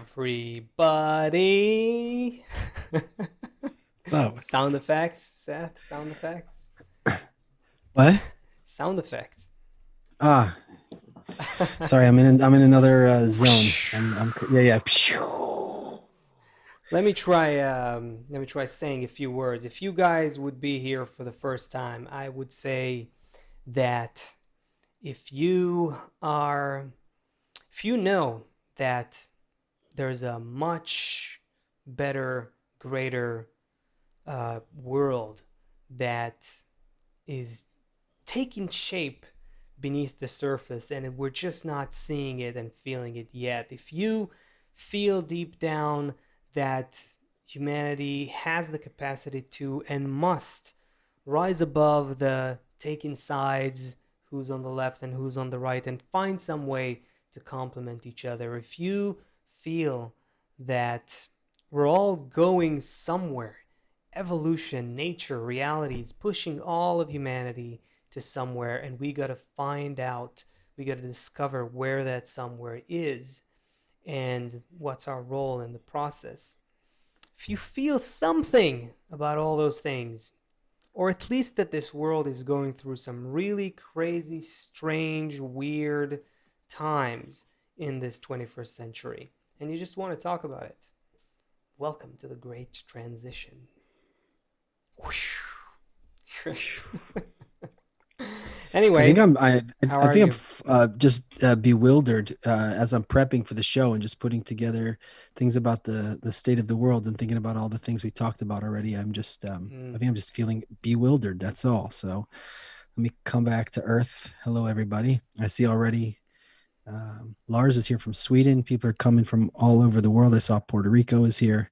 everybody. So, Sound effects, Seth. Sound effects. what? Sound effects. Ah, sorry, I'm in another zone. Yeah. Let me try saying a few words. If you guys would be here for the first time, I would say that if you are, if you know that there's a much better, greater world that is taking shape beneath the surface and we're just not seeing it and feeling it yet. If you feel deep down that humanity has the capacity to and must rise above the taking sides, who's on the left and who's on the right, and find some way to complement each other. If you feel that we're all going somewhere, evolution, nature, realities, pushing all of humanity to somewhere, and we got to find out, we got to discover where that somewhere is and what's our role in the process. If you feel something about all those things, or at least that this world is going through some really crazy, strange, weird times in this 21st century, and you just want to talk about it, welcome to the Great Transition. I think Anyway, I'm I how I are think I'm you? just bewildered as I'm prepping for the show and just putting together things about the state of the world and thinking about all the things we talked about already. I Mm. think I'm just feeling bewildered. That's all. So let me come back to Earth. Hello, everybody. I see already. Lars is here from Sweden. People are coming from all over the world. I saw Puerto Rico is here.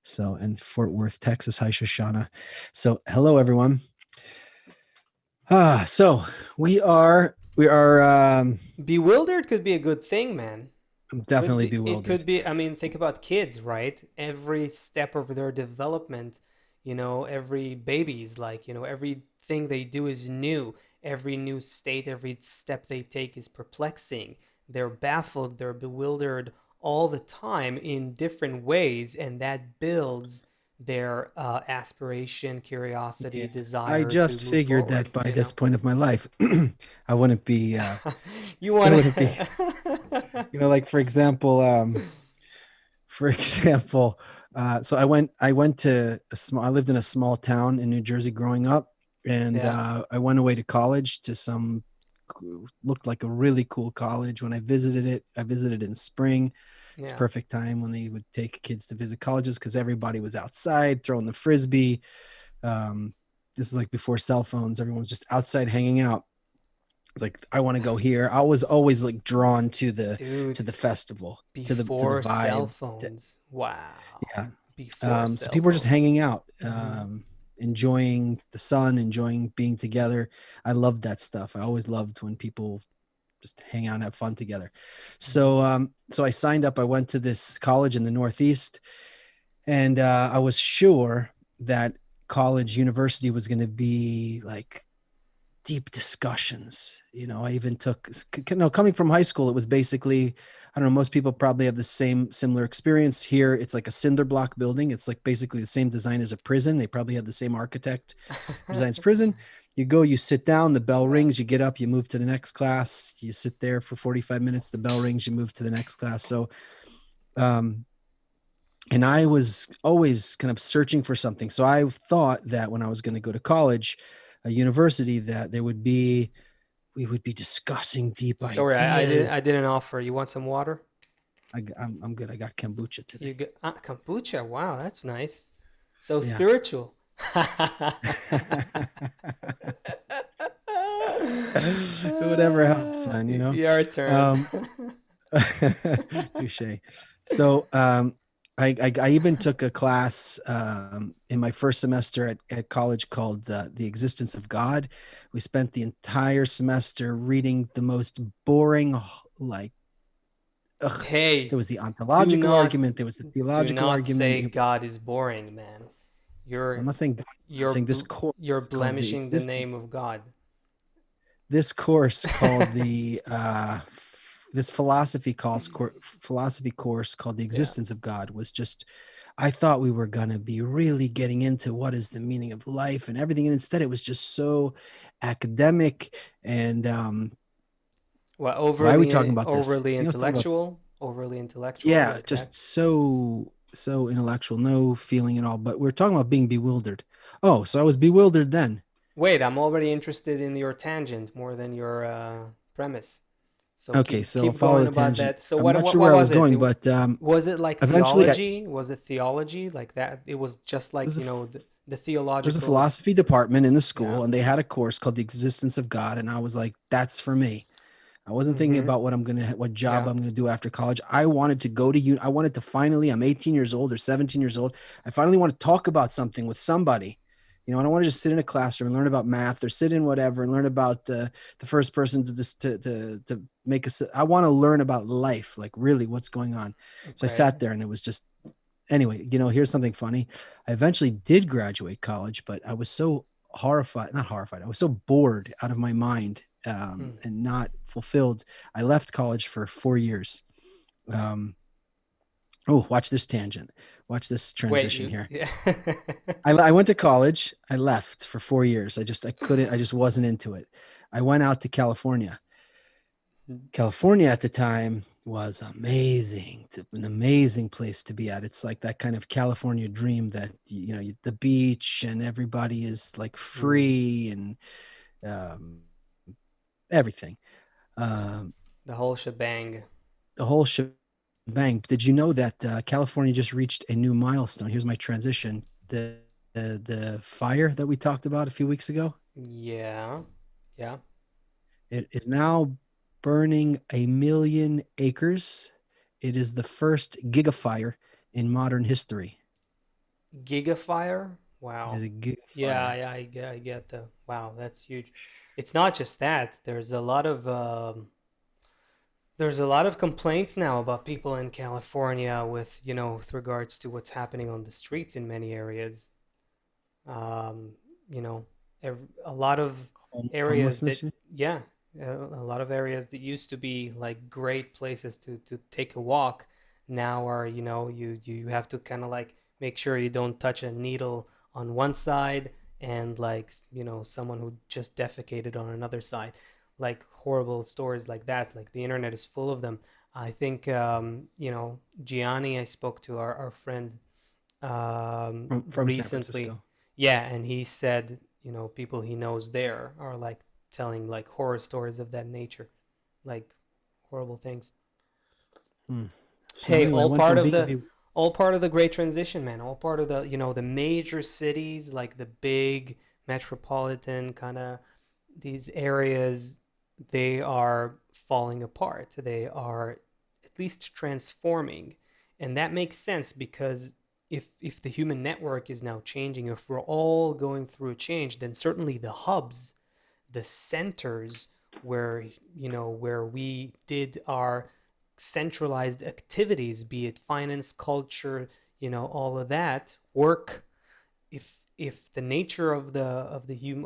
So, and Fort Worth, Texas. Hi, Shoshana. So, hello, everyone. So we are Bewildered could be a good thing, man. I'm Could definitely be. It bewildered. could be. I mean, think about kids, right? Every step of their development, every baby's like, everything they do is new. Every new state, every step they take is perplexing. They're baffled, they're bewildered all the time in different ways, and that builds their aspiration, curiosity, Yeah. I desire to just move figured forward, that by this point of my life, I wouldn't be You I want wouldn't be, to. like for example, so I went to I lived in a small town in New Jersey growing up, and Yeah, I went away to college to some looked like a really cool college. When I visited in spring. It's yeah. perfect time when they would take kids to visit colleges because everybody was outside throwing the frisbee. Um, this is like before cell phones. Everyone's just outside hanging out. It's like I want to go here. I was always like drawn to Dude, the festival, to the before cell vibe. phones. Wow. Yeah. Before So cell people were just phones. hanging out, Hmm. enjoying the sun, enjoying being together. I loved that stuff. I always loved when people just hang out and have fun together. Hmm. So I signed up. I went to this college in the Northeast, and I was sure that college university was going to be like deep discussions. I even took, coming from high school, it was basically, I don't know, most people probably have the same similar experience here. It's like a cinder block building. It's like basically the same design as a prison. They probably had the same architect who designs prison. You go, you sit down, the bell Yeah. rings, you get up, you move to the next class, you sit there for 45 minutes, the bell rings, you move to the next class. So, um, and I was always kind of searching for something. So I thought that when I was going to go to college, a university, that we would be discussing deep Sorry, I didn't ideas. I didn't offer. You want some water? I'm good. I got kombucha You today. get kombucha. Wow, that's nice. So Yeah. spiritual. Whatever helps, man. Your turn. Um, touche. So I even took a class in my first semester at college called The Existence of God. We spent the entire semester reading the most boring, like, ugh, there Hey, was the do ontological not argument, there was the do theological not argument. say God is boring, man. I'm You're not saying God, I'm you're saying this bl- course you're called blemishing the name of God. this course called the this philosophy course called The Yeah. Existence of God was just, I thought we were going to be really getting into what is the meaning of life and everything. And instead it was just so academic and Well, why are we talking about this? I think I was talking about, overly intellectual yeah, like that. just so intellectual, no feeling at all. But we're talking about being bewildered. Oh, so I was bewildered then. Wait, I'm already interested in your tangent more than your premise. So Okay, so I'll keep follow going the about tangent. that. So I'm not sure what where I was was it? going, but Was it like eventually theology? Was it theology like that? It was just like, was a the there's a theological. philosophy department in the Yeah. school, and they had a course called The Existence of God, and I was like, that's for me. I wasn't thinking Mm-hmm. about what job Yeah. I'm gonna do after college. I wanted to go to I wanted to finally. I'm 18 years old or 17 years old. I finally want to talk about something with somebody. I don't want to just sit in a classroom and learn about math or sit in whatever and learn about the first person to just to make us. I want to learn about life, like really what's going on. So I Okay. sat there and it was just anyway. Here's something funny. I eventually did graduate college, but I was so horrified, not horrified. I was so bored out of my mind Hmm. and not fulfilled. I left college for 4 years. Um, oh, watch this tangent. Watch this Wait, transition you. here. Yeah. I went to college. I left for 4 years. I couldn't, I just wasn't into it. I went out to California. California at the time was amazing, an amazing place to be at. It's like that kind of California dream that, the beach and everybody is like Mm. free and um, everything. Um, The whole shebang. the whole shebang. Did you know that California just reached a new milestone? Here's my transition. The fire that we talked about a few weeks ago, Yeah. Yeah. it is now burning 1 million acres. It is the first gigafire in modern history. Gigafire? It Wow. is a Yeah, gigafire. yeah, I get the wow, that's huge. It's not just that. There's a lot of complaints now about people in California with, with regards to what's happening on the streets in many areas. Um, you know, a lot of areas that, Homelessness. yeah, a lot of areas that used to be like great places to take a walk now are, you have to kind of like make sure you don't touch a needle on one side and like, someone who just defecated on another side. Like horrible stories like that. Like the internet is full of them. I think, Gianni, I spoke to our friend From San recently. Francisco. Yeah, and he said, people he knows there are like telling like horror stories of that nature, like horrible things. Hmm. So Hey, anyway, I went from being all part of the great transition, man. All part of the, the major cities, like the big metropolitan kind of these areas, they are falling apart. They are at least transforming. And that makes sense because if the human network is now changing, if we're all going through a change, then certainly the hubs, the centers where, where we did our centralized activities, be it finance, culture, all of that work. If the nature of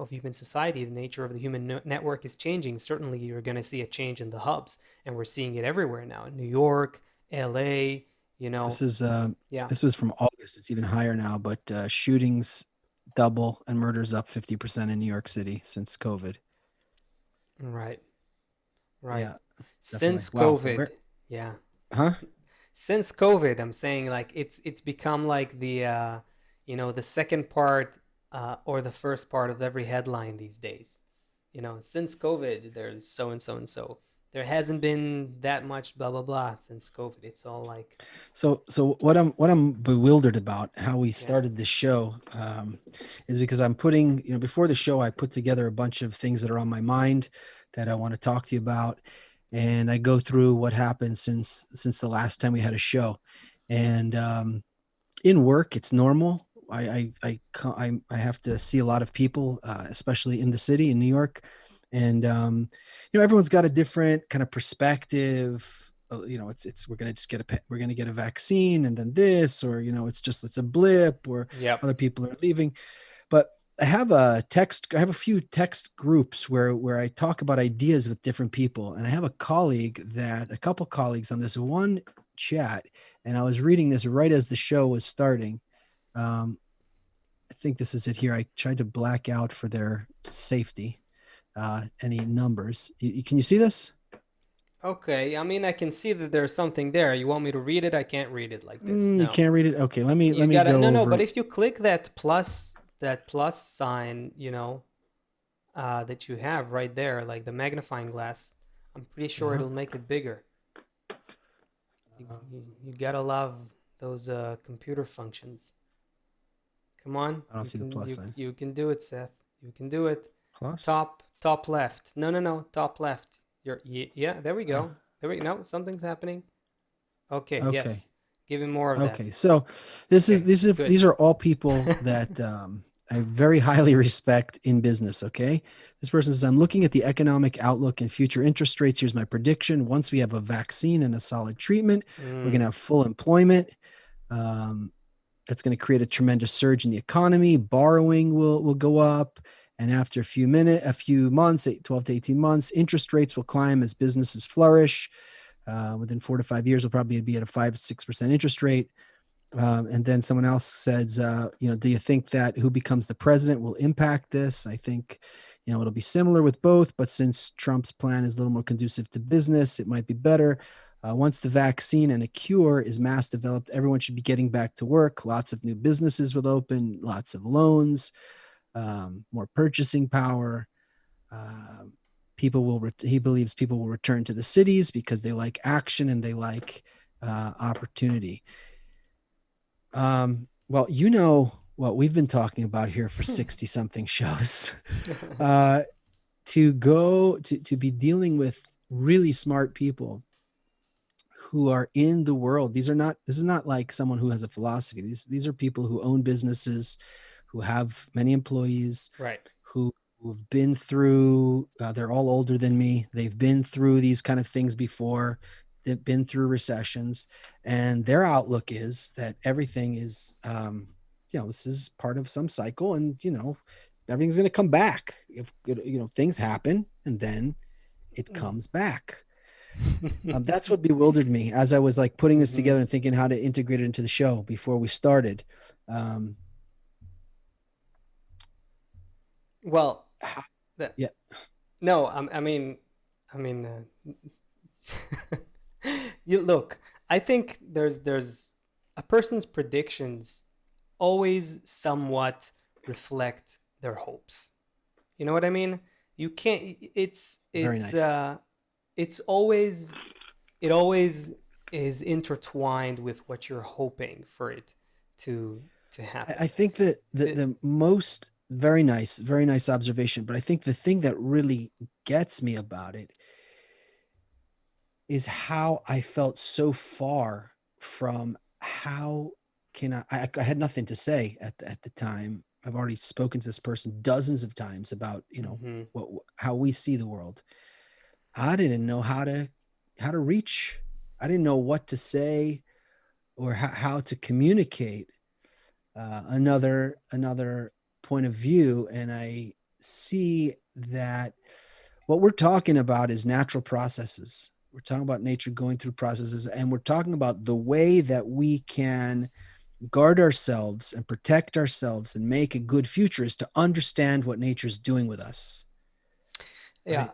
human society, the nature of the human network is changing, certainly you're going to see a change in the hubs, and we're seeing it everywhere now in New York, LA, you know. this is Yeah. this was from August. It's even higher now, but shootings double and murders up 50% in New York City since COVID. Right. Right. Yeah, definitely. Since Wow. COVID. Yeah. Huh? Since COVID, I'm saying like it's become like the the second part or the first part of every headline these days. Since COVID, there's so and so and so. There hasn't been that much blah blah blah since COVID. It's all like, So what I'm bewildered about how we yeah. started this show is because I'm putting, before the show I put together a bunch of things that are on my mind that I want to talk to you about, and I go through what happened since the last time we had a show, and in work it's normal. I have to see a lot of people, especially in the city in New York, and everyone's got a different kind of perspective. It's we're gonna get a vaccine, and then this, or it's a blip, or Yep. other people are leaving. But I have a few text groups where I talk about ideas with different people. And I have a couple colleagues on this one chat, and I was reading this right as the show was starting. Um, I think this is it here. I tried to black out for their safety, any numbers. Can you see this? Okay, I mean, I can see that there's something there. You want me to read it? I can't read it like this. You No. can't read it. Okay, You let me gotta, go no, no, but over. if you click that plus sign, that you have right there, like the magnifying glass, I'm pretty sure Uh-huh. it'll make it bigger. You gotta love those computer functions. Come on, I don't you see the can plus you sign. you can do it, Seth. You can do it. Plus. Top left. No, no, no. Top left. Yeah. There we Uh, go. There we no. Something's happening. Okay. okay. Yes. Give him more of that. Okay, so this is Okay. these are Good. these are all people that I very highly respect in business. Okay, this person says, "I'm looking at the economic outlook and future interest rates. Here's my prediction: once we have a vaccine and a solid treatment, we're going to Mm. have full employment. Um, that's going to create a tremendous surge in the economy. Borrowing will go up." And after a few months, 12 to 18 months, interest rates will climb as businesses flourish. Within 4 to 5 years, we'll probably be at a 5 to 6% interest rate. And then someone else says, do you think that who becomes the president will impact this? I think, it'll be similar with both, but since Trump's plan is a little more conducive to business, it might be better. Once the vaccine and a cure is mass developed, everyone should be getting back to work. Lots of new businesses will open, lots of loans, more purchasing power. Um, he believes people will return to the cities because they like action and they like opportunity. Well, what we've been talking about here for 60 something shows. Uh, to be dealing with really smart people who are in the world. This is not like someone who has a philosophy. These are people who own businesses, who have many employees, Right. who've been through, they're all older than me. They've been through these kind of things before. They've been through recessions, and their outlook is that everything is, this is part of some cycle, and everything's going to come back. If things happen, and then it comes back. That's what bewildered me as I was like putting this Hmm. together and thinking how to integrate it into the show before we started. Um, Well, that, yeah, no. I mean, you look. I think there's a person's predictions always somewhat reflect their hopes. You know what I mean? You can't. It's very it's nice. uh, it's always it always is intertwined with what you're hoping for it to to happen. I think that The, the most very nice observation. But I think the thing that really gets me about it is how I felt so far from how can I had nothing to say at the time. I've already spoken to this person dozens of times about, mhm. what how we see the world. I didn't know how to reach. I didn't know what to say or how to communicate another point of view. And I see that what we're talking about is natural processes. We're talking about nature going through processes, and we're talking about the way that we can guard ourselves and protect ourselves and make a good future is to understand what nature's doing with us, Yeah.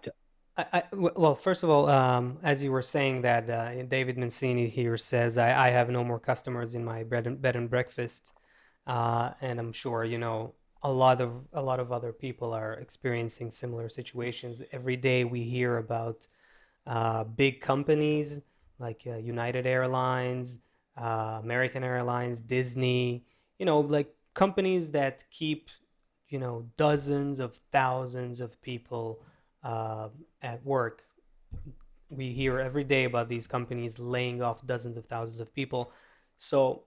right? Well, first of all, as you were saying that, David Mancini here says, I have no more customers in my bed and breakfast, and I'm sure a lot of other people are experiencing similar situations. Every day we hear about big companies like United Airlines, American Airlines, Disney, like companies that keep, dozens of thousands of people uh, at work. We hear every day about these companies laying off dozens of thousands of people. So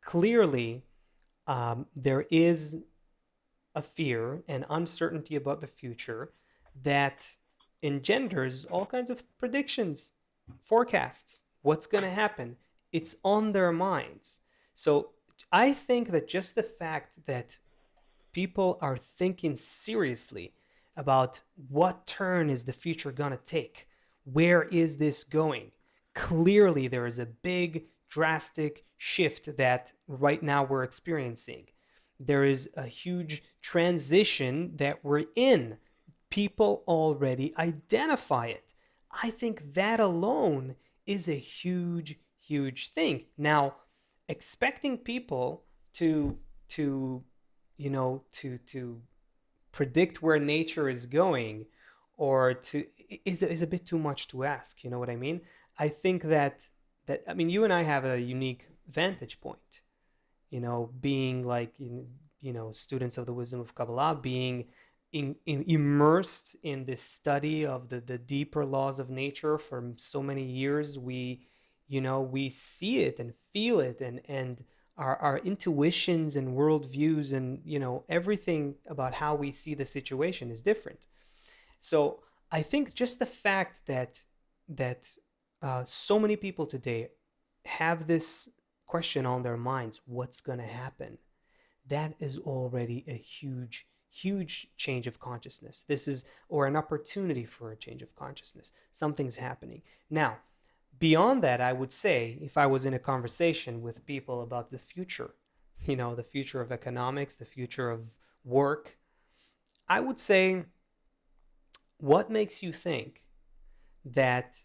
clearly, there is a fear and uncertainty about the future that engenders all kinds of predictions, forecasts, what's going to happen. It's on their minds. So I think that just the fact that people are thinking seriously about what turn is the future gonna take. Where is this going? Clearly, there is a big, drastic shift that right now we're experiencing. There is a huge transition that we're in. People already identify it. I think that alone is a huge, huge thing. Now, expecting people to to predict where nature is going, or to is a bit too much to ask. You know what I mean? I think that I mean, you and I have a unique vantage point. Being like students of the wisdom of Kabbalah, being immersed in this study of the deeper laws of nature for so many years. We see it and feel it, and our intuitions and worldviews and everything about how we see the situation is different. So I think just the fact that so many people today have this question on their minds: what's going to happen? That is already a huge, huge change of consciousness. This is, or an opportunity for a change of consciousness. Something's happening. Now, beyond that, I would say, if I was in a conversation with people about the future, the future of economics, the future of work, I would say, what makes you think that,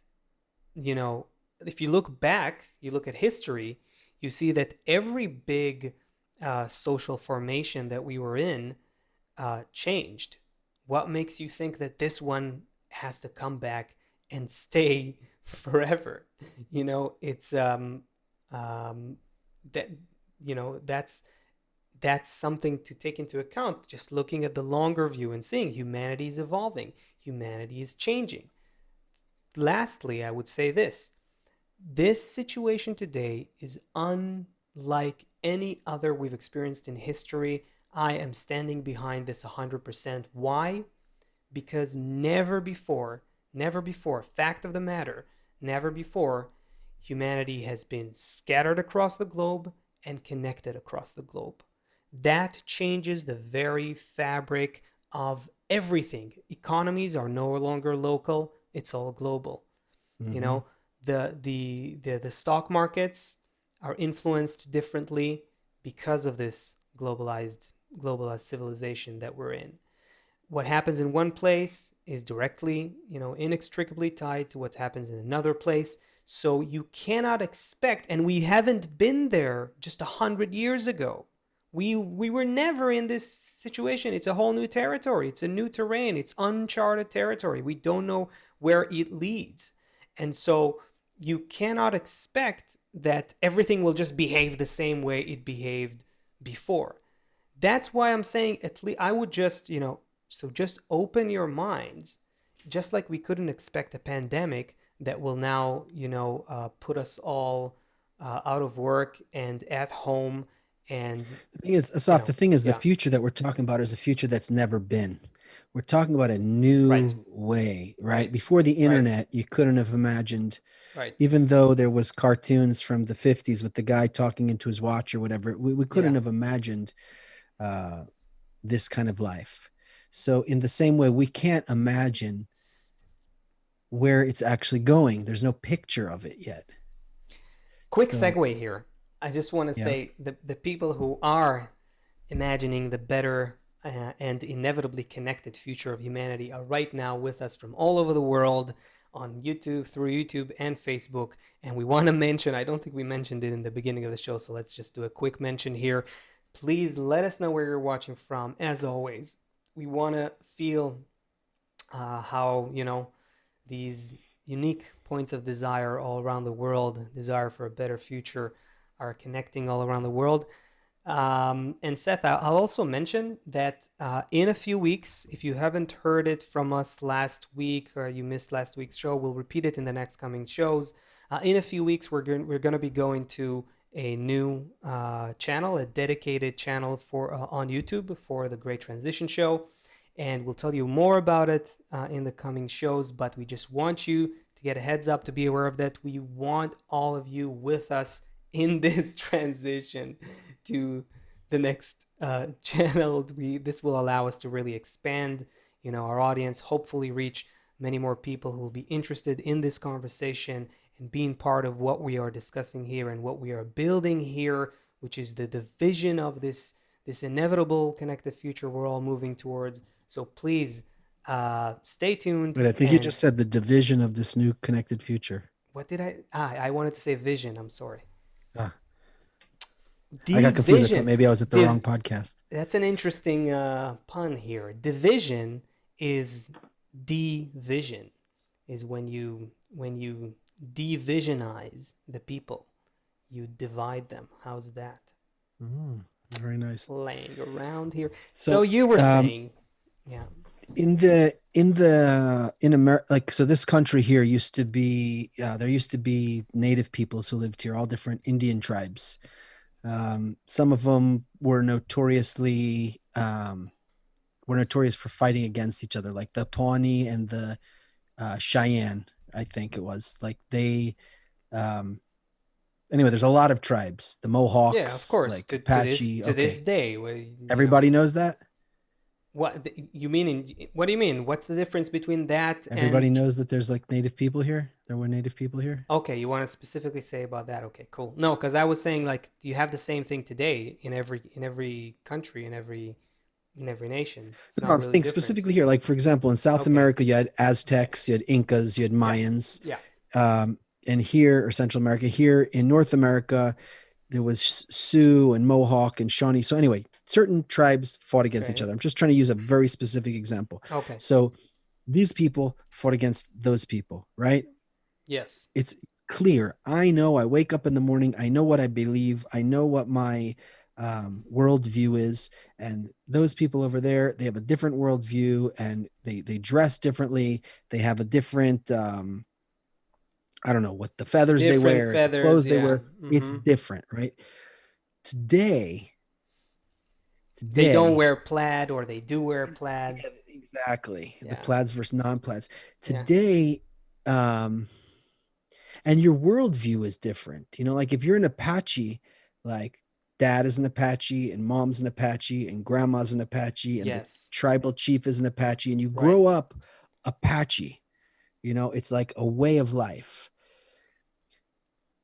if you look back, you look at history, you see that every big social formation that we were in changed. What makes you think that this one has to come back and stay forever? It's that that's something to take into account. Just looking at the longer view and seeing humanity is evolving, humanity is changing. Lastly, I would say this situation today is unlike any other we've experienced in history. I am standing behind this 100%. Why? Because never before, fact of the matter, never before, humanity has been scattered across the globe and connected across the globe. That changes the very fabric of everything. Economies are no longer local, it's all global. Mm-hmm. You know, the stock markets are influenced differently because of this globalized civilization that we're in. What happens in one place is directly, inextricably tied to what happens in another place. So you cannot expect, and we haven't been there just 100 years ago. We were never in this situation. It's a whole new territory. It's a new terrain. It's uncharted territory. We don't know where it leads. And so you cannot expect that everything will just behave the same way it behaved before. That's why I'm saying, at least I would just, so just open your minds, just like we couldn't expect a pandemic that will now, put us all out of work and at home. And the thing is, Asaf, the thing is, the yeah, future that we're talking about is a future that's never been. We're talking about a right, new way, right? right, Before the right, internet, you couldn't have imagined, right, even though there was cartoons from the 50s with the guy talking into his watch or whatever, we couldn't yeah. have imagined uh, this kind of life. So in the same way, we can't imagine where it's actually going. There's no picture of it yet. Quick So segue here. I just want to yeah. say the people who are imagining the better and inevitably connected future of humanity are right now with us from all over the world on YouTube, through YouTube and Facebook. And we want to mention, I don't think we mentioned it in the beginning of the show, so let's just do a quick mention here. Please let us know where you're watching from. As always, we want to feel how, these unique points of desire all around the world, desire for a better future, are connecting all around the world. And Seth, I'll also mention that in a few weeks, if you haven't heard it from us last week or you missed last week's show, we'll repeat it in the next coming shows. In a few weeks, we're going to be going to a new channel, a dedicated channel for on YouTube for the Great Transition Show. And we'll tell you more about it in the coming shows, but we just want you to get a heads up, to be aware of that. We want all of you with us in this transition to the next channel. This will allow us to really expand, our audience. Hopefully, reach many more people who will be interested in this conversation and being part of what we are discussing here and what we are building here, which is the vision of this inevitable connected future we're all moving towards. So please stay tuned. But I think you And just said the division of this new connected future. what did I wanted to say vision. I'm sorry. Ah, I got confused. I thought Division. maybe I was at the wrong Div- podcast. that's an interesting pun here. Division is division, is when you divisionize the people, you divide them. How's that? Mm, very nice. Playing around here. So So, you were saying, yeah, in America, like, so this country here used to be, there used to be native peoples who lived here, all different Indian tribes. Some of them were notorious for fighting against each other, like the Pawnee and the Cheyenne, I think it was. Like they, um, anyway, there's a lot of tribes. The yeah, of Mohawks, course. like To this Apache. to this Okay, day, everybody knows that. what you mean? What do you mean? What's the difference between that Everybody and knows that there's like native people here. There were native people here. okay, you want to specifically say about that? Okay, cool. No, because I was saying like you have the same thing today in every country in every nation. It's No, not I'm really saying different. specifically here. Like for example, in South Okay. America, you had Aztecs, you had Incas, you had Yeah. Mayans. Yeah. Um, and here, or Central America, here in North America, there was Sioux and Mohawk and Shawnee. So anyway, certain tribes fought against each Okay. other. I'm just trying to use a very specific example. Okay. So these people fought against those people, right? Yes. It's clear. I know I wake up in the morning. I know what I believe. I know what my worldview is. And those people over there, they have a different worldview and they dress differently. They have a different, I don't know what the feathers they Different wear, the feathers. clothes they Yeah. wear. It's different, right? Today, They don't today, wear plaid or they do wear plaid. yeah, exactly. The Yeah. plaids versus non-plaids. Yeah. Today, um, and your worldview is different. Like if you're an Apache, like dad is an Apache and mom's an Apache and grandma's an Apache and the Yes. tribal chief is an Apache and you Right. grow up Apache, it's like a way of life.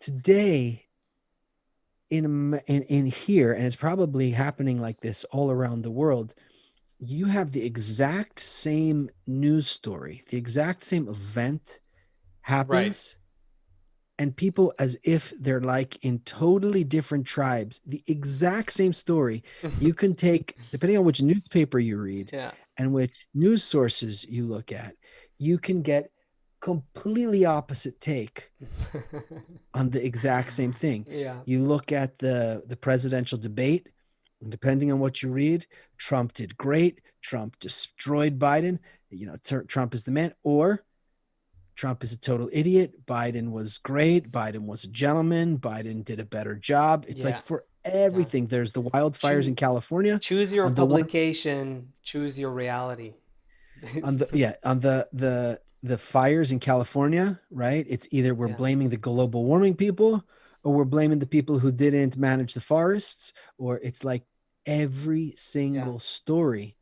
Today in here, and it's probably happening like this all around the world, you have the exact same news story, the exact same event Right. happens, and people as if they're like in totally different tribes, the exact same story. You can take, depending on which newspaper you read Yeah. and which news sources you look at, you can get completely opposite take on the exact same thing. Yeah. You look at the presidential debate, and depending on what you read, Trump did great, Trump destroyed Biden, Trump is the man, or Trump is a total idiot. Biden was great. Biden was a gentleman. Biden did a better job. It's like Yeah. for Yeah. everything. There's the wildfires in Choose California. choose your On the one, publication, choose your reality. on the yeah, on the fires in California, right? It's either we're Yeah. blaming the global warming people, or we're blaming the people who didn't manage the forests, or it's like every Yeah. single story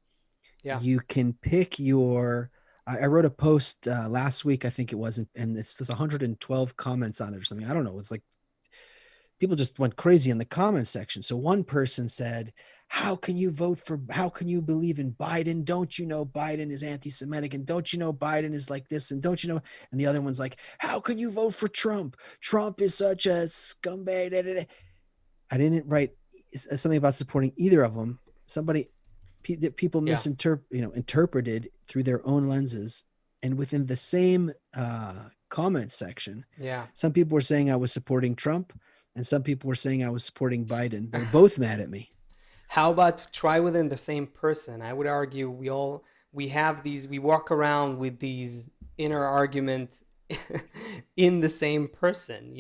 Yeah. you can pick your. I wrote a post last week, I think it was, and there's 112 comments on it or something. I don't know. It's like people just went crazy in the comments section. So one person said, how can you believe in Biden? Don't you know Biden is anti-Semitic? And don't you know Biden is like this? And don't you know? And the other one's like, how can you vote for Trump? Trump is such a scumbag. I didn't write something about supporting either of them. People Yeah. interpreted through their own lenses, and within the same comment section, Yeah. some people were saying I was supporting Trump, and some people were saying I was supporting Biden. They're both mad at me. How about try within the same person? I would argue we walk around with these inner argument in the same person,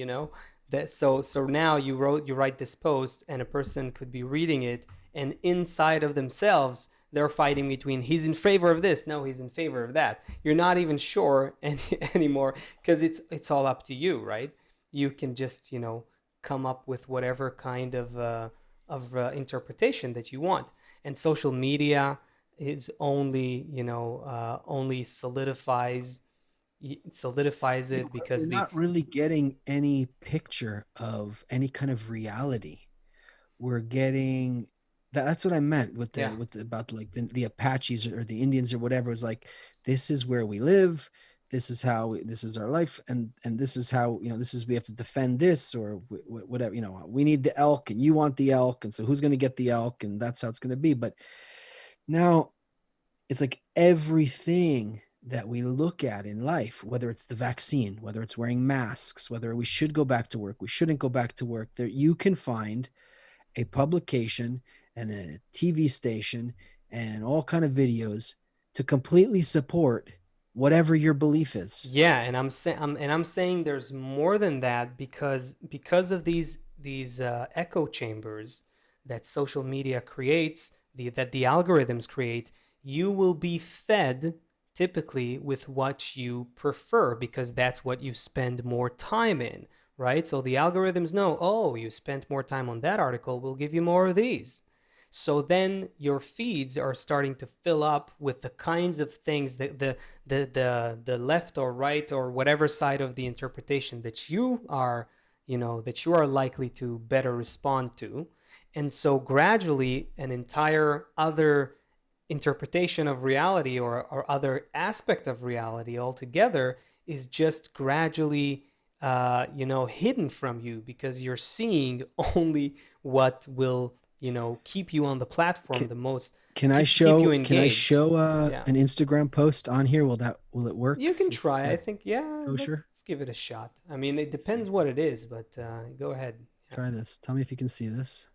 that so now you write this post and a person could be reading it and inside of themselves they're fighting between he's in favor of this, no, he's in favor of that. You're not even sure anymore because it's all up to you, right? You can just come up with whatever kind of interpretation that you want. And social media is only, only solidifies Yeah, it, we're because the not really getting any picture of any kind of reality. We're getting that's what I meant with yeah. the about like the Apaches or the Indians or whatever. It's like this is where we live, this is how this is our life, and this is how this is we have to defend this or whatever. We need the elk and you want the elk, and so who's going to get the elk, and that's how it's going to be. But now it's like everything that we look at in life, whether it's the vaccine, whether it's wearing masks, whether we should go back to work, we shouldn't go back to work, there you can find a publication and a TV station and all kind of videos to completely support whatever your belief is. Yeah, and I'm saying there's more than that, because of these echo chambers that social media creates, that the algorithms create. You will be fed typically with what you prefer, because that's what you spend more time in, right? So the algorithms know, oh, you spent more time on that article, we'll give you more of these. So then your feeds are starting to fill up with the kinds of things that the left or right or whatever side of the interpretation that you are, that you are likely to better respond to. And so gradually an entire other interpretation of reality, or other aspect of reality altogether, is just gradually hidden from you, because you're seeing only what will keep you on the platform Can, the most, can I keep you show can I engaged. show Yeah, an Instagram post on here? Will it you work? can Is try. I that think, yeah, let's, kosher? let's give it a shot. I mean, it Let's see. depends what it is, but go ahead. Yeah, Try this. Tell me if you can see this.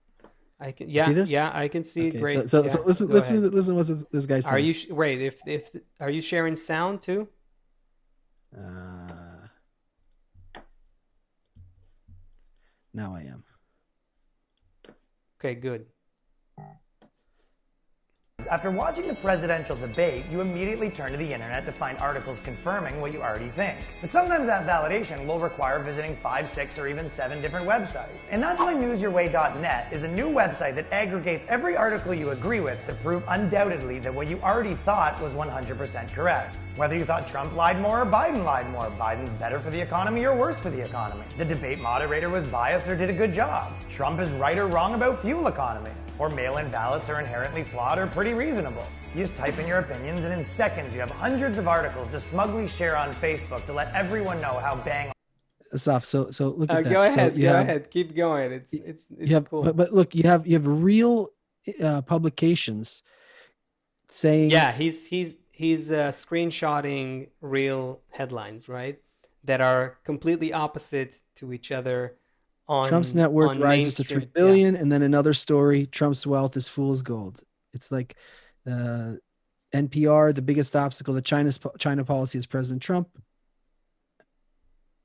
I can. You see Yeah, this? yeah, I can see it. Okay, so Great. so Yeah, so listen go listen ahead. listen what this guy Are you says. wait, if are you sharing sound too? Uh, now I am. Okay, good. After watching the presidential debate, you immediately turn to the internet to find articles confirming what you already think. But sometimes that validation will require visiting 5, 6, or even 7 different websites. And that's why newsyourway.net is a new website that aggregates every article you agree with to prove undoubtedly that what you already thought was 100% correct. Whether you thought Trump lied more or Biden lied more, Biden's better for the economy or worse for the economy. The debate moderator was biased or did a good job. Trump is right or wrong about fuel economy. Or mail-in ballots are inherently flawed or pretty reasonable. You just type in your opinions, and in seconds you have hundreds of articles to smugly share on Facebook to let everyone know how bang. Asaf, so look at Go that. So ahead. Go ahead. Keep going. It's it's you it's have cool. but look, you have real publications saying Yeah, he's screenshotting real headlines, right? That are completely opposite to each other Trump's net worth on rises to 3 mainstream. Yeah. billion, and then another story, Trump's wealth is fool's gold. It's like uh, NPR, the biggest obstacle to China policy is President Trump.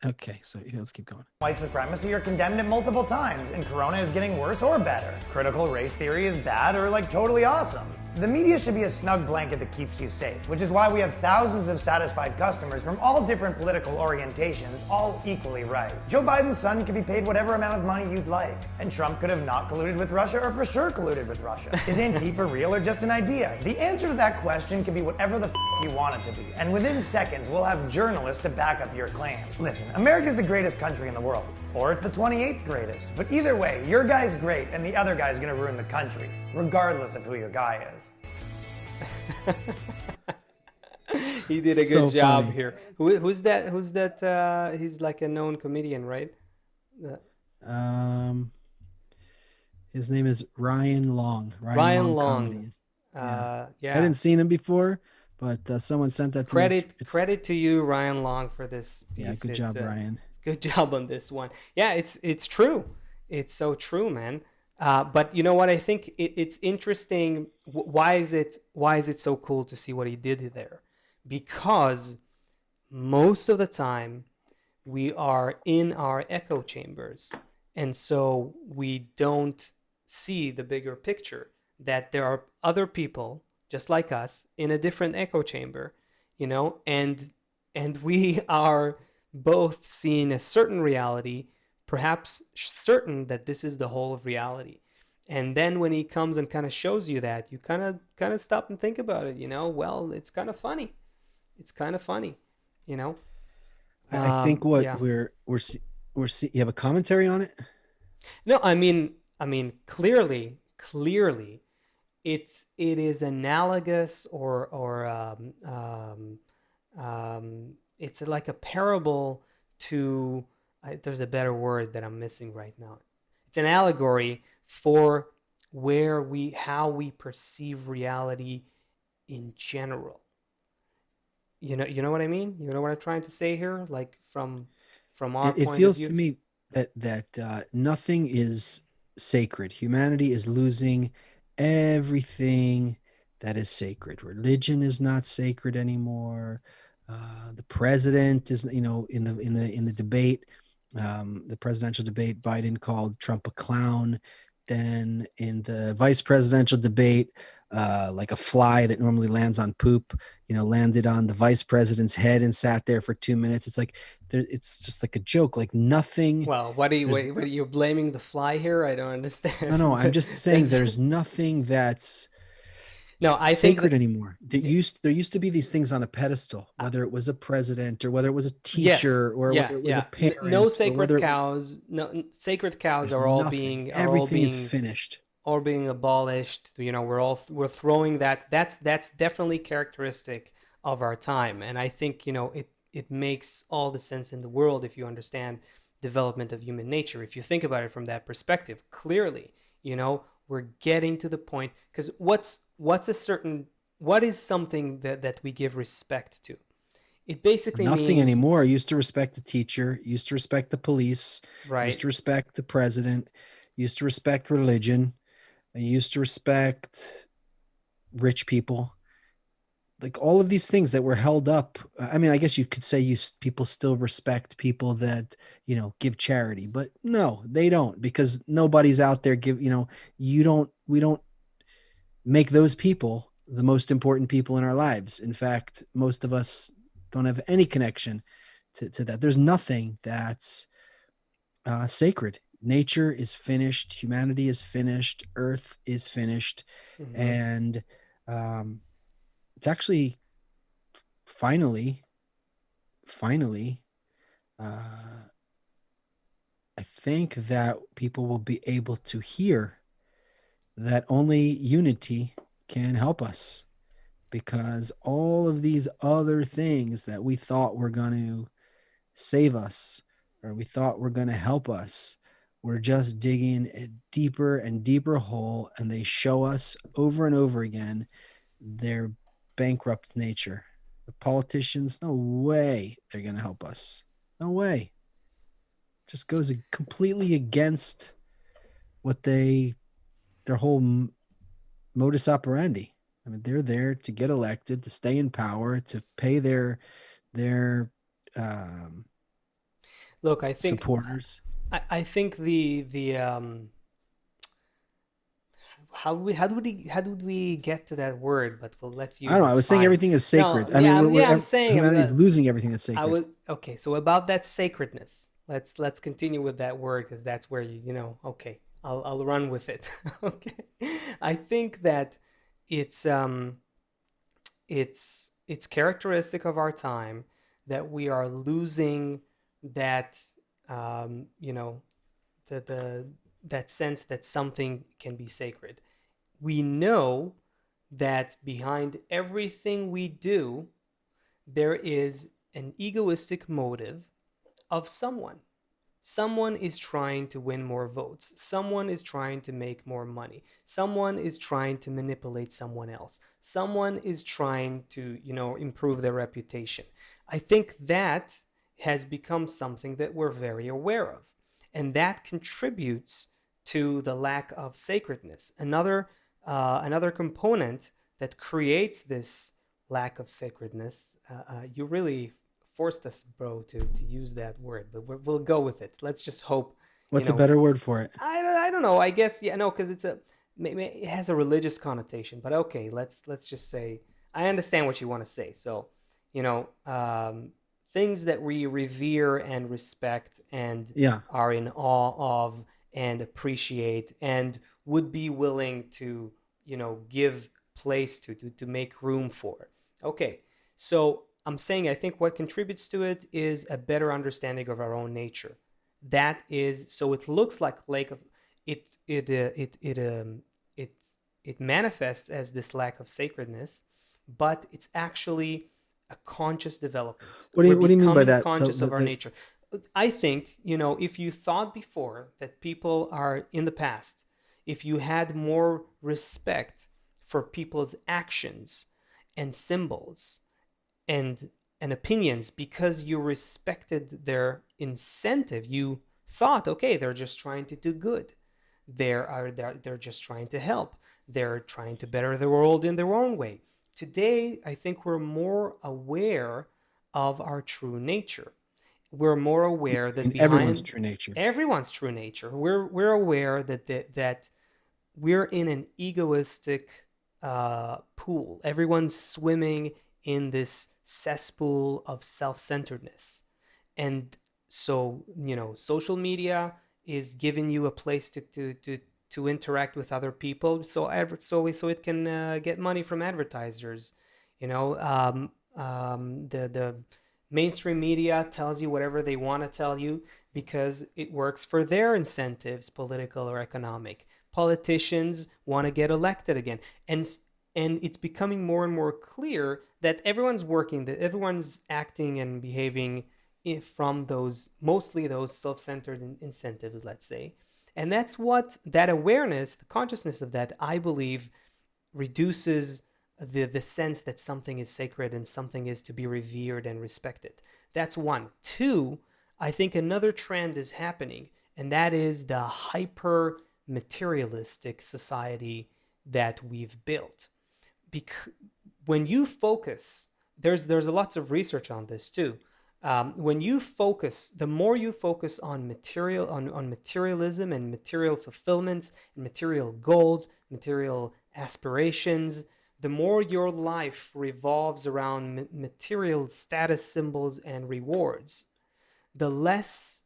Okay, so let's keep going. White supremacy are condemned it multiple times, and Corona is getting worse or better. Critical race theory is bad or like totally awesome. The media should be a snug blanket that keeps you safe, which is why we have thousands of satisfied customers from all different political orientations, all equally right. Joe Biden's son could be paid whatever amount of money you'd like, and Trump could have not colluded with Russia or for sure colluded with Russia. Is Antifa real or just an idea? The answer to that question can be whatever the you want it to be, and within seconds we'll have journalists to back up your claims. Listen, America's the greatest country in the world, or it's the 28th greatest, but either way, your guy's great and the other guy's gonna ruin the country, regardless of who your guy is. He did a So good job funny. here. Who's that? Who's that? He's like a known comedian, right? Um, his name is Ryan Long. Ryan Long. Comedies. Yeah, I Yeah. hadn't seen him before, but someone sent that to me. Credit to you, Ryan Long, for this piece. Yeah, good job, Ryan. It's good job on this one. Yeah, it's true. It's so true, man. But you know what? I think it's interesting. Why is it so cool to see what he did there? Because most of the time we are in our echo chambers, and so we don't see the bigger picture, that there are other people just like us in a different echo chamber, and we are both seeing a certain reality, perhaps certain that this is the whole of reality. And then when he comes and kind of shows you that, you kind of stop and think about it, well, it's kind of funny. It's kind of funny, you know. I think what Yeah. you have a commentary on it? No, I mean, clearly, it is analogous, it's like a parable to. There's a better word that I'm missing right now. It's an allegory for how we perceive reality in general. You know what I mean? You know what I'm trying to say here? Like from our It point of feels to view. me that nothing is sacred. Humanity is losing everything that is sacred. Religion is not sacred anymore. The president is, in the debate, the presidential debate, Biden called Trump a clown. Then in the vice presidential debate, like a fly that normally lands on poop, landed on the vice president's head and sat there for 2 minutes. It's like it's just like a joke, like nothing. Well, what are you There's what are you blaming the fly here? I don't no. understand. I'm But just saying that's there's nothing that's no. I think sacred that anymore. There used to be these things on a pedestal, whether it was a president or whether it was a yes, teacher or yeah, whether it was a yeah. No parent or sacred whether it was, cows. No sacred cows there's are all nothing. being Everything is finished. abolished. We're throwing that. That's definitely characteristic of our time, and I think it makes all the sense in the world if you understand development of human nature. If you think about it from that perspective, clearly, we're getting to the point, because what is something that we give respect to? It basically Nothing means, anymore. I used to respect the teacher, used to respect the police, used right? to respect the president, used to respect religion, I used to respect rich people. Like all of these things that were held up. I mean, I guess you could say people still respect people that, give charity, but no, they don't, because nobody's out there we don't make those people the most important people in our lives. In fact, most of us don't have any connection to that. There's nothing that's sacred. Nature is finished. Humanity is finished. Earth is finished. Hmm. And um, it's actually finally, uh, I think that people will be able to hear that only unity can help us, because all of these other things that we thought were going to save us or we thought were going to help us, we're just digging a deeper and deeper hole, and they show us over and over again their bankrupt nature. The politicians, no way they're going to help us. No way. Just goes completely against what their whole modus operandi. I mean, they're there to get elected, to stay in power, to pay their um, Look, I think supporters. I think the how did we get to that word? But well, let's I don't use know. I it. was saying Fine. everything is No, sacred. I mean, yeah, yeah. I'm saying humanity is losing everything that's I sacred. would. Okay, so about that sacredness, let's continue with that word, because that's where Okay, I'll run with it. Okay, I think that it's um it's characteristic of our time that we are losing that um you know the that sense that something can be sacred. We know that behind everything we do, there is an egoistic motive of someone. Someone is trying to win more votes. Someone is trying to make more money. Someone is trying to manipulate someone else. Someone is trying to, improve their reputation. I think that has become something that we're very aware of. And that contributes to the lack of sacredness. Another component that creates this lack of sacredness, you really forced us, bro, to use that word, but we'll go with it. Let's just hope, you What's a know. better word for it? I don't know. I guess, yeah, no, because maybe it has a religious connotation. But okay, let's just say I understand what you want to say. So, things that we revere and respect and Yeah. are in awe of and appreciate, and would be willing to, give place to make room for. Okay, so I'm saying I think what contributes to it is a better understanding of our own nature. That is, so it looks like lack of it it manifests as this lack of sacredness, but it's actually a conscious development. What do We're you mean by becoming that? conscious of our nature. I think, if you thought before that people are in the past, if you had more respect for people's actions and symbols and opinions because you respected their incentive, you thought, okay, they're just trying to do good. They're just trying to help. They're trying to better the world in their own way. Today, I think we're more aware of our true nature. We're more aware that everyone's behind true nature. everyone's true nature, we're aware that we're in an egoistic pool. Everyone's swimming in this cesspool of self-centeredness, and so social media is giving you a place to interact with other people, so it can get money from advertisers. The mainstream media tells you whatever they want to tell you because it works for their incentives, political or economic. Politicians want to get elected again, and it's becoming more and more clear that that everyone's acting and behaving from mostly those self-centered incentives, let's say. And that's what that awareness, the consciousness of that, I believe, reduces the sense that something is sacred and something is to be revered and respected. That's one. Two, I think another trend is happening, and that is the hyper materialistic society that we've built. When you focus, there's lots of research on this too. When you focus, the more you focus on materialism and material fulfillments and material goals, material aspirations, the more your life revolves around material status symbols and rewards, the less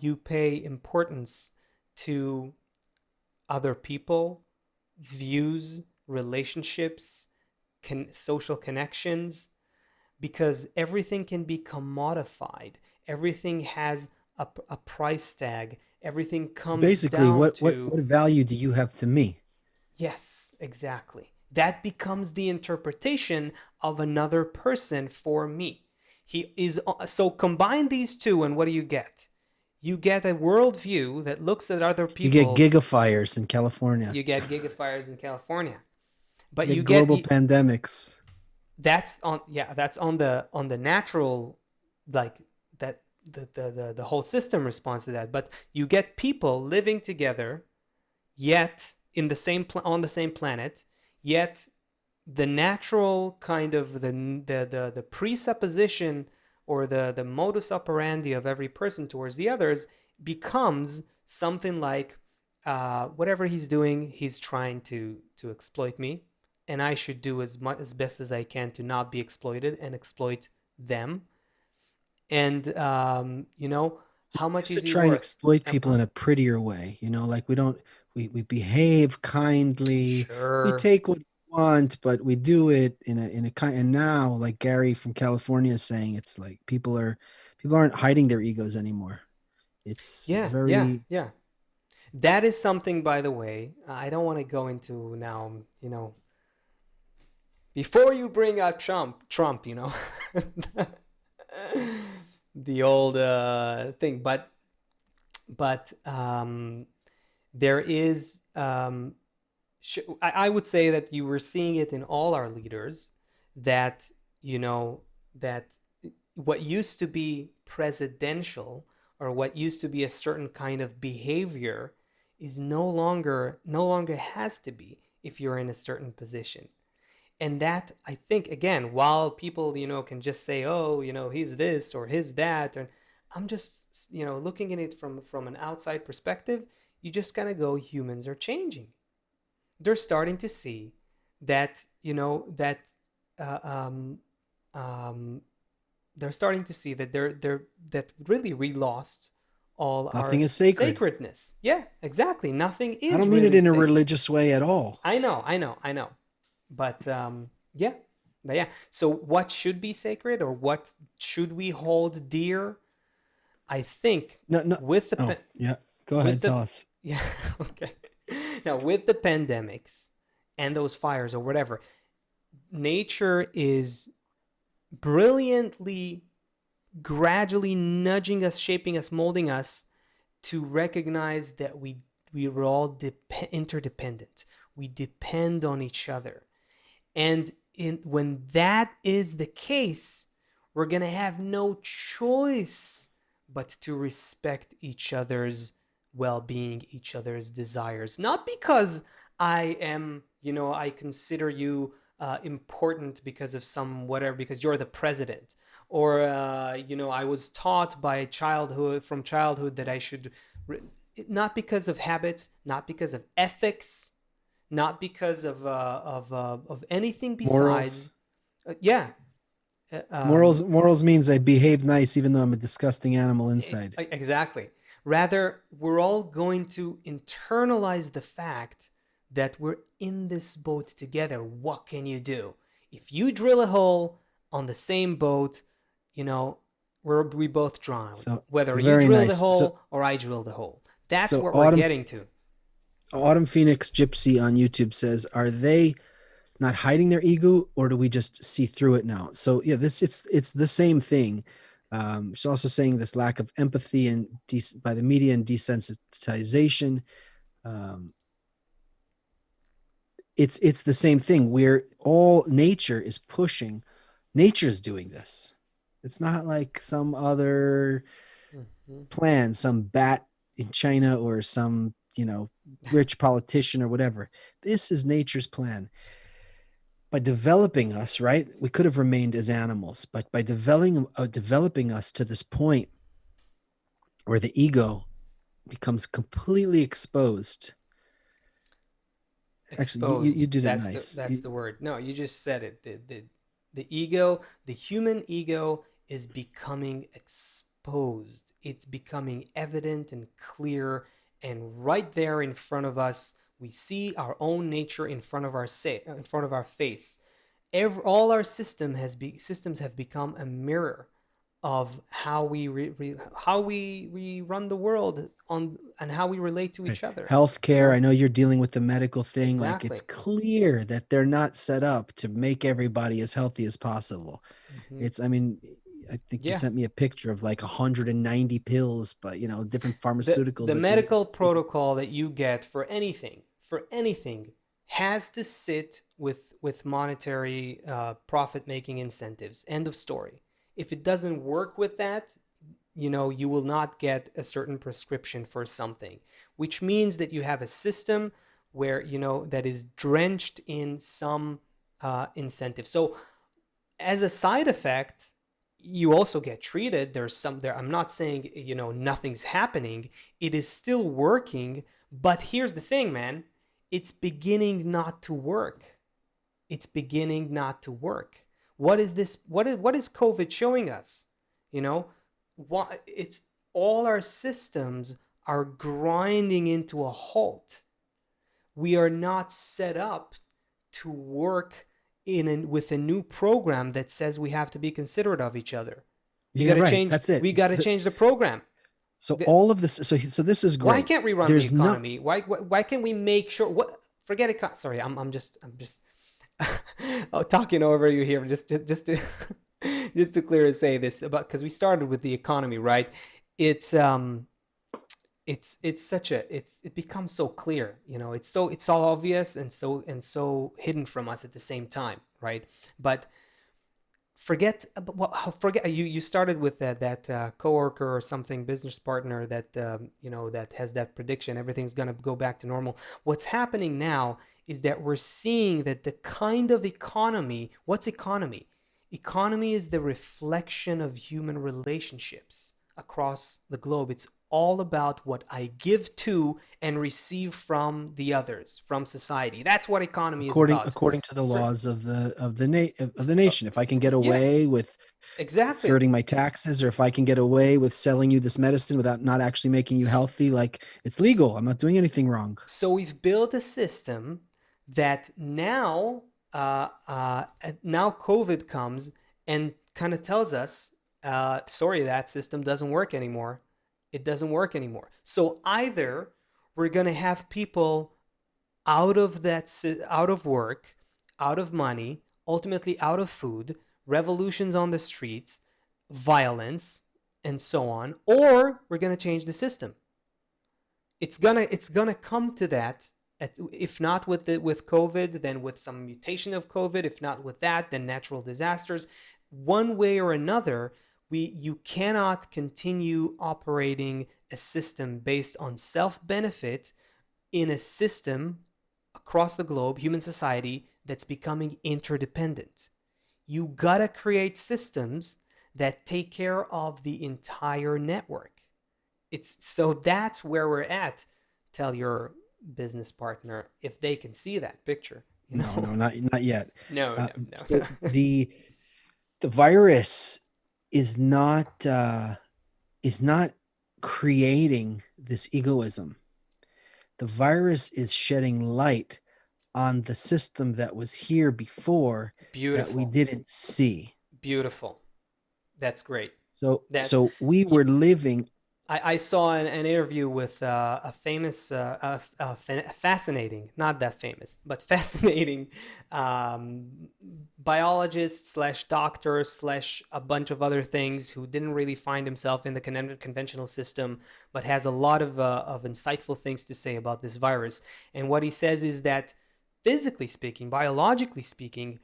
you pay importance to other people, views, relationships, social connections, because everything can be commodified. Everything has a price tag. Everything comes Basically, down what to... value do you have to me? Yes, exactly. That becomes the interpretation of another person for me. So combine these two, and what do you get? You get a worldview that looks at other You get people. gigafires in California. You get gigafires in California, but You you get global get pandemics. that's on the natural, like that the whole system responds to that. But you get people living together, yet in the same on the same planet, yet the natural kind of the presupposition or the modus operandi of every person towards the others becomes something like, whatever he's doing, he's trying to exploit me, and I should do as best as I can to not be exploited and exploit them. And how much To is he try and worth? exploit people in a prettier way, like we behave kindly, we Sure. take what we want, but we do it in a kind. And now, like Gary from California is saying, it's like people aren't hiding their egos anymore. It's Yeah, yeah, very... yeah. That is something, by the way, I don't want to go into now, before you bring up Trump, the old thing, but there is, I would say that you were seeing it in all our leaders, that that what used to be presidential, or what used to be a certain kind of behavior, is no longer has to be if you're in a certain position. And that, I think, again, while people can just say, oh, he's this or he's that, or I'm just looking at it from an outside perspective, you just kind of go, humans are changing. They're starting to see that that uh, um, um, they're starting to see that that really we lost all our Nothing is sacred. sacredness. Yeah, exactly. Nothing I is don't mean it really in a sacred. religious way at all. I know. But yeah, but yeah. So what should be sacred, or what should we hold dear? I think No, no. with Oh, yeah. Go with ahead, the tell us. yeah, okay. Now with the pandemics and those fires or whatever, nature is brilliantly, gradually nudging us, shaping us, molding us to recognize that we're all interdependent. We depend on each other. And when that is the case, we're going to have no choice but to respect each other's well-being, each other's desires. Not because I am, I consider you important because of some whatever, because you're the president, or I was taught by from childhood that I should, not because of habits, not because of ethics, not because of anything besides, Morals. yeah, Morals means I behave nice even though I'm a disgusting animal inside. exactly. Rather, we're all going to internalize the fact that we're in this boat together. What can you do? If you drill a hole on the same boat, we both drown. So Whether you very drill the nice. hole or I drill the hole. That's So what we're getting to. Autumn Phoenix Gypsy on YouTube says, "Are they not hiding their ego, or do we just see through it now?" So yeah, it's the same thing. She's also saying this lack of empathy and by the media and desensitization. It's the same thing where all nature is pushing. Nature's doing this. It's not like some other plan, some bat in China or some rich politician or whatever. This is nature's plan. By developing us, right? We could have remained as animals, but by developing us to this point where the ego becomes completely exposed. Actually, you did it nice. That's the word. No, you just said it. The ego, the human ego, is becoming exposed. It's becoming evident and clear, and right there in front of us, we see our own nature in front of our face. All our systems have become a mirror of how we run the world and how we relate to each other. Healthcare. I know you're dealing with the medical thing. Exactly. Like, it's clear that they're not set up to make everybody as healthy as possible. I think you sent me a picture of like 190 pills, but different pharmaceuticals. The medical protocol that you get for anything has to sit with monetary profit-making incentives. End of story. If it doesn't work with that, you will not get a certain prescription for something, which means that you have a system where, that is drenched in some incentive. So as a side effect, you also get treated. I'm not saying, nothing's happening. It is still working, but here's the thing, man. It's beginning not to work. What is this? What is COVID showing us? It's all our systems are grinding into a halt. We are not set up to work with a new program that says we have to be considerate of each other. We got to change. That's it. We got to change the program. So all of this. So this is great. Why can't we run the economy? Why can't we make sure? Forget it. Sorry, I'm just talking over you here. Just to clearly say this about, because we started with the economy, right? It becomes so clear, it's so obvious and so hidden from us at the same time, right? But forget you started with that coworker or something, business partner that that has that prediction everything's going to go back to normal. What's happening now is that we're seeing that the kind of economy, what's economy? Economy is the reflection of human relationships across the globe. It's all about what I give to and receive from the others, from society. That's what economy is about. According to the laws of the nation. If I can get away with Exactly. skirting my taxes, or if I can get away with selling you this medicine without not actually making you healthy, like it's legal. I'm not doing anything wrong. So we've built a system that now COVID comes and kind of tells us, sorry, that system doesn't work anymore. It doesn't work anymore. So either we're going to have people out of work, out of money, ultimately out of food, revolutions on the streets, violence, and so on, or we're going to change the system. It's gonna come to that. If not with COVID, then with some mutation of COVID. If not with that, then natural disasters. One way or another, you cannot continue operating a system based on self-benefit in a system across the globe, human society, that's becoming interdependent. You gotta create systems that take care of the entire network. That's where we're at. Tell your business partner if they can see that picture. No, not yet. No, Uh, no, so no. the virus is not creating this egoism. The virus is shedding light on the system that was here before that we Beautiful, didn't see. beautiful. That's great. So That's so we were living. I saw an interview with a famous, fascinating, not that famous, but fascinating biologist slash doctor slash a bunch of other things who didn't really find himself in the conventional system, but has a lot of insightful things to say about this virus. And what he says is that physically speaking, biologically speaking,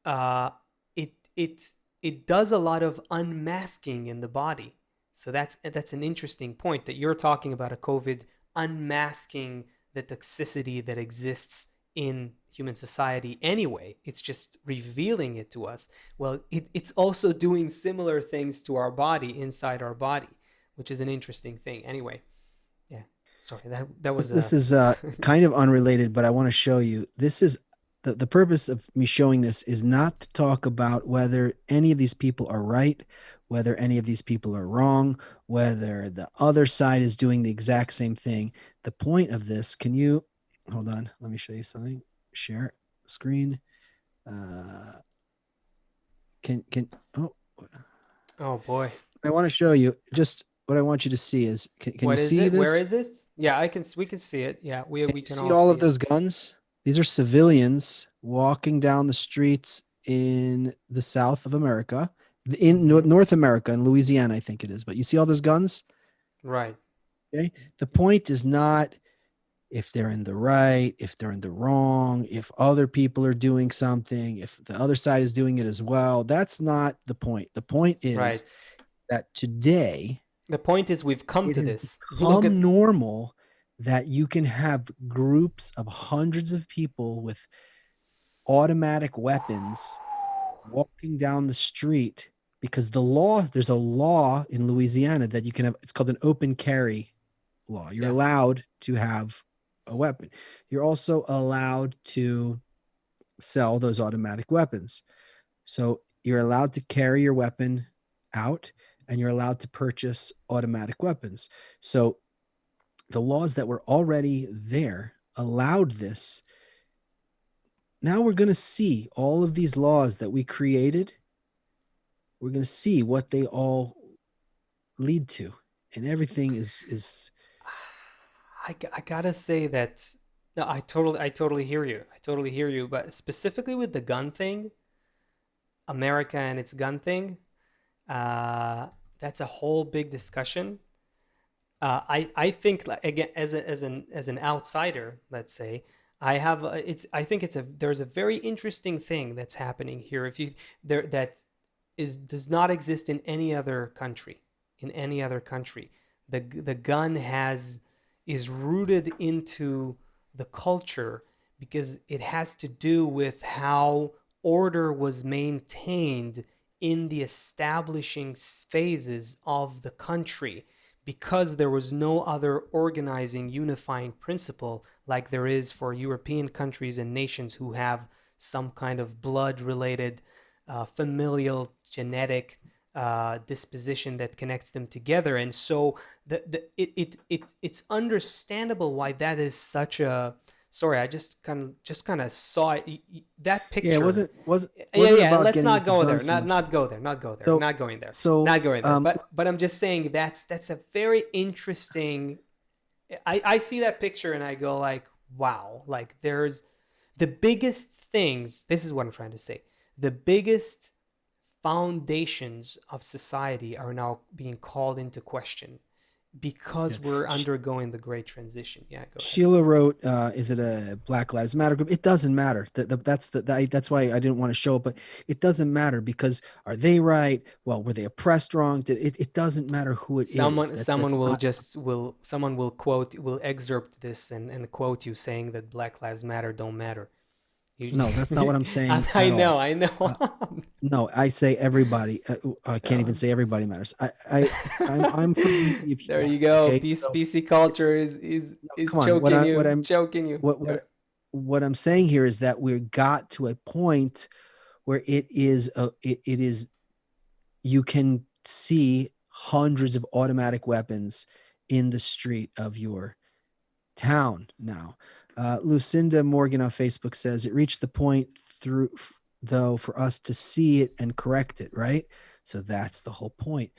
uh, it it it does a lot of unmasking in the body. So that's an interesting point that you're talking about, a COVID unmasking the toxicity that exists in human society anyway. It's just revealing it to us. Well, it's also doing similar things to our body, inside our body, which is an interesting thing. Anyway, yeah. Sorry, that was This is kind of unrelated, but I want to show you. This is the purpose of me showing this is not to talk about whether any of these people are right, whether any of these people are wrong, whether the other side is doing the exact same thing. The point of this, can you hold on? Let me show you something. Share screen. Can oh, Oh boy. I want to show you just what I want you to see is can you What is see it? Where this? is this? Yeah, we can see it. Yeah, Can we you can see all all see of it. those guns? These are civilians walking down the streets in the South of America, in North America, in Louisiana, I think it is. But you see all those guns? Right. Okay. The point is not if they're in the right, if they're in the wrong, if other people are doing something, if the other side is doing it as well. That's not the point. The point is Right. that today The point is we've come it to has this. Look at become normal that you can have groups of hundreds of people with automatic weapons walking down the street because there's a law in Louisiana that you can have, it's called an open carry law. You're yeah. allowed to have a weapon. You're also allowed to sell those automatic weapons. So you're allowed to carry your weapon out and you're allowed to purchase automatic weapons. So the laws that were already there allowed this. Now we're going to see all of these laws that we created. We're going to see what they all lead to. And everything is I gotta say that no, I totally hear you. I totally hear you. But specifically with the gun thing, America and its gun thing, uh, that's a whole big discussion. I think like, again as an outsider, let's say, I think there's a very interesting thing that's happening here. If you there that is does not exist in any other country. In any other country, the gun has is rooted into the culture because it has to do with how order was maintained in the establishing phases of the country because there was no other organizing unifying principle like there is for European countries and nations who have some kind of blood related familial genetic disposition that connects them together. And so it's understandable why that is such a, sorry, I just kind of saw it, that picture. Yeah, it wasn't Yeah, about let's getting not into go there, guns so much. not go there, not So going there, so not going there. But I'm just saying that's a very interesting. I see that picture and I go like, wow, like there's the biggest things. This is what I'm trying to say. The biggest foundations of society are now being called into question because yeah. we're undergoing the great transition. Yeah, go ahead. Sheila wrote, "Is it a Black Lives Matter group?" It doesn't matter. That's why I didn't want to show it, but it doesn't matter because are they right? Well, were they oppressed wrong? It doesn't matter who it is. Someone will Not, just someone will quote, will excerpt this and quote you saying that Black Lives Matter don't matter. no, that's not what I'm saying I at know, all. I know. No, I say everybody. I can't even say everybody matters. I'm for unity if you There want. you go. Okay, so PC it's culture is no, is come on. choking you, choking you. What Yeah. what I'm saying here is that we got to a point where it is you can see hundreds of automatic weapons in the street of your town now. Lucinda Morgan on Facebook says it reached the point through though for us to see it and correct it, right? So that's the whole point.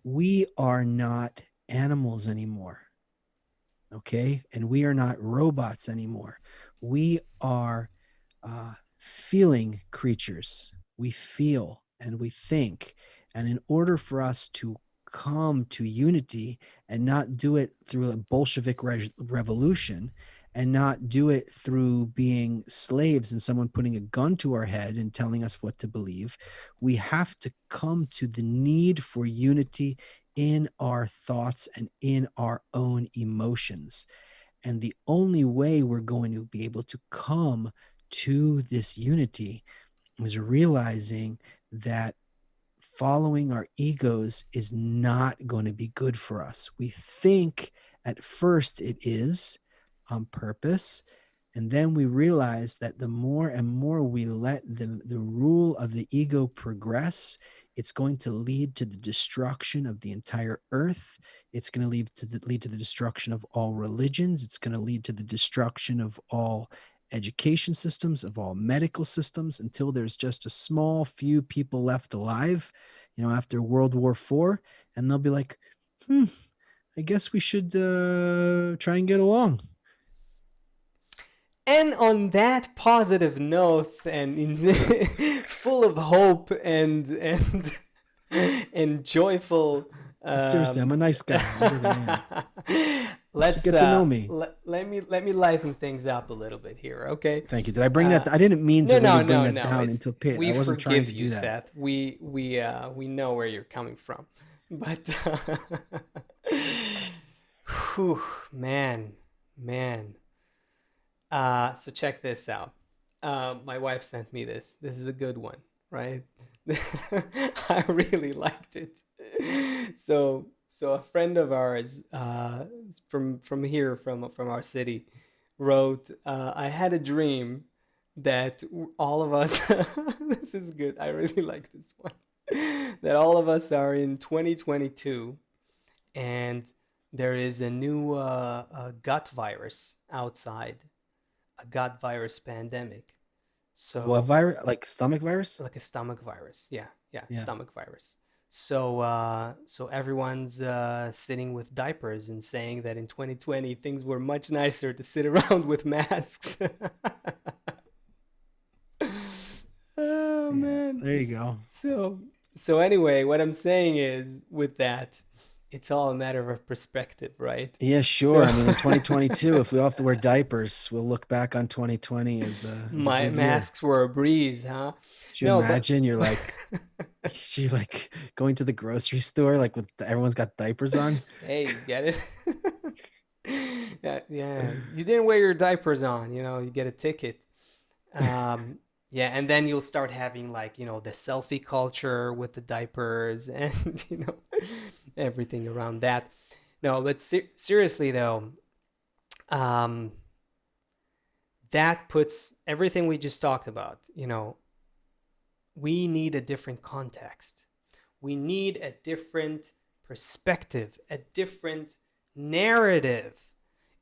We are not animals anymore. Okay. And we are not robots anymore. We are feeling creatures. We feel and we think. And in order for us to come to unity and not do it through a Bolshevik revolution and not do it through being slaves and someone putting a gun to our head and telling us what to believe, we have to come to the need for unity in our thoughts and in our own emotions. And the only way we're going to be able to come to this unity is realizing that following our egos is not going to be good for us. We think at first it is on purpose. And then we realize that the more and more we let the rule of the ego progress, it's going to lead to the destruction of the entire earth. It's going to lead to the destruction of all religions. It's going to lead to the destruction of all education systems, of all medical systems, until there's just a small few people left alive, after World War IV. And they'll be like, I guess we should try and get along. And on that positive note, and full of hope and joyful. Seriously, I'm a nice guy. I really am. Let's get to know me. Let me liven things up a little bit here, okay? Thank you. Did I bring that? I didn't mean to bring that down into a pit. We I wasn't trying forgive to do you, that. Seth. We know where you're coming from, but whew, man. So check this out. My wife sent me this. This is a good one, right? I really liked it. So a friend of ours from here, from our city, wrote, I had a dream that all of us, this is good, I really like this one, that all of us are in 2022 and there is a new gut virus outside, a gut virus pandemic. So what virus? Like stomach virus? Like a stomach virus. Yeah. Stomach virus. So everyone's sitting with diapers and saying that in 2020 things were much nicer to sit around with masks. Oh man. There you go. So anyway, what I'm saying is, with that, it's all a matter of perspective, right? Yeah, sure. I mean, in 2022, if we all have to wear diapers, we'll look back on 2020 as a my good masks year. were a breeze, huh? Could you imagine? You're like going to the grocery store, like with everyone's got diapers on. Hey, you get it? Yeah. You didn't wear your diapers on, you get a ticket. Yeah, and then you'll start having the selfie culture with the diapers and everything around that. No, but seriously though, that puts everything we just talked about. We need a different context. We need a different perspective, a different narrative